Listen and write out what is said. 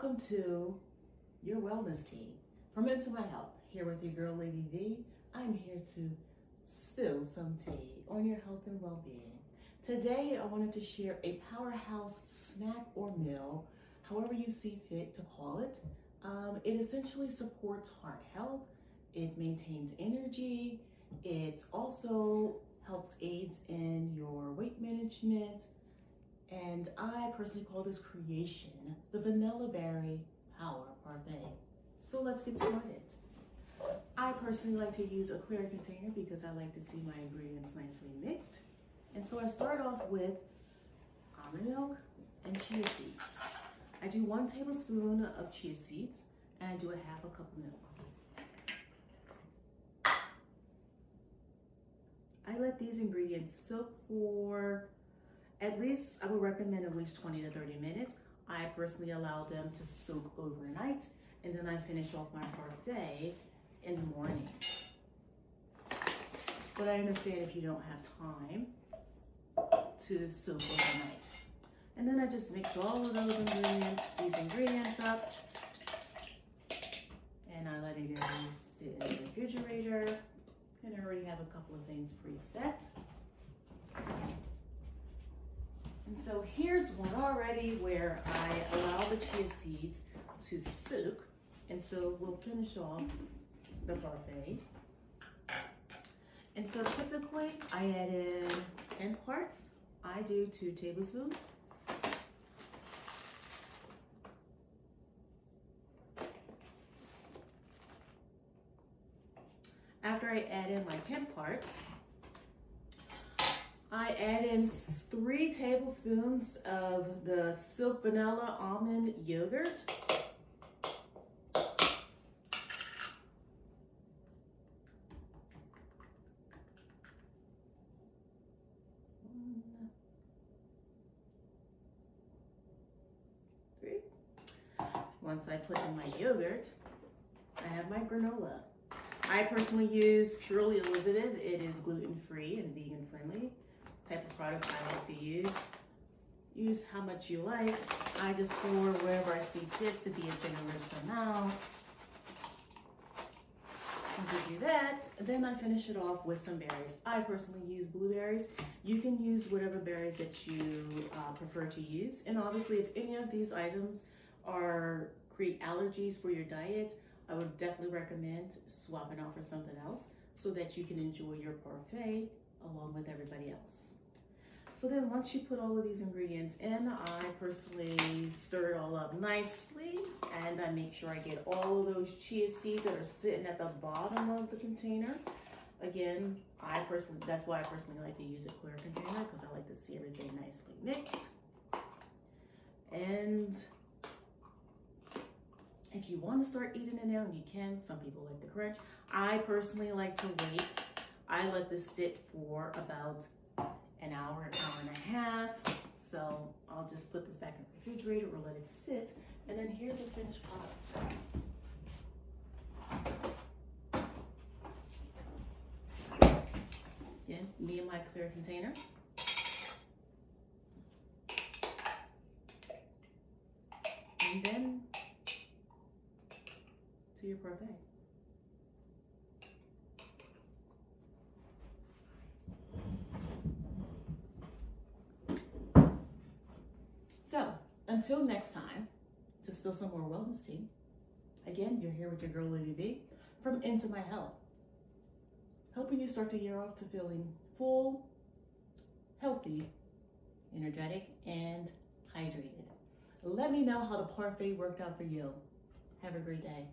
welcome to your wellness tea from Into My Health. Here with your girl, Lady V. I'm here to spill some tea on your health and well-being. Today, I wanted to share a powerhouse snack or meal, however you see fit to call it. It essentially supports heart health. It maintains energy. It also helps aids in your weight management. And I personally call this creation the Vanilla Berry Power Parfait. So let's get started. I personally like to use a clear container because I like to see my ingredients nicely mixed. And so I start off with almond milk and chia seeds. I do 1 tablespoon of chia seeds and I do a half a cup of milk. I let these ingredients soak for at least, I would recommend at least 20 to 30 minutes. I personally allow them to soak overnight, and then I finish off my parfait in the morning. But I understand if you don't have time to soak overnight. And then I just mix all of these ingredients up, and I let it go sit in the refrigerator. And I already have a couple of things preset. And so here's one already where I allow the chia seeds to soak. And so we'll finish off the parfait. And so typically I add in parts. I do 2 tablespoons. After I add in my 10 parts, I add in 3 tablespoons of the Silk Vanilla Almond Yogurt. Once I put in my yogurt, I have my granola. I personally use Purely Elizabeth. It is gluten-free and vegan-friendly type of product I like to use. Use how much you like. I just pour wherever I see fit to be a generous amount. And to do that, then I finish it off with some berries. I personally use blueberries. You can use whatever berries that you prefer to use. And obviously, if any of these items create allergies for your diet, I would definitely recommend swapping out for something else so that you can enjoy your parfait along with everybody else. So then once you put all of these ingredients in, I personally stir it all up nicely, and I make sure I get all of those chia seeds that are sitting at the bottom of the container. Again, that's why I personally like to use a clear container, because I like to see everything nicely mixed. And if you want to start eating it now, you can. Some people like to crunch. I personally like to wait. I let this sit for about an hour and a half. So I'll just put this back in the refrigerator or let it sit. And then here's a finished product. Again, me and my clear container. And then to your parfait. So, until next time, to spill some more wellness tea, again, you're here with your girl, Lady V, from Into My Health, helping you start the year off to feeling full, healthy, energetic, and hydrated. Let me know how the parfait worked out for you. Have a great day.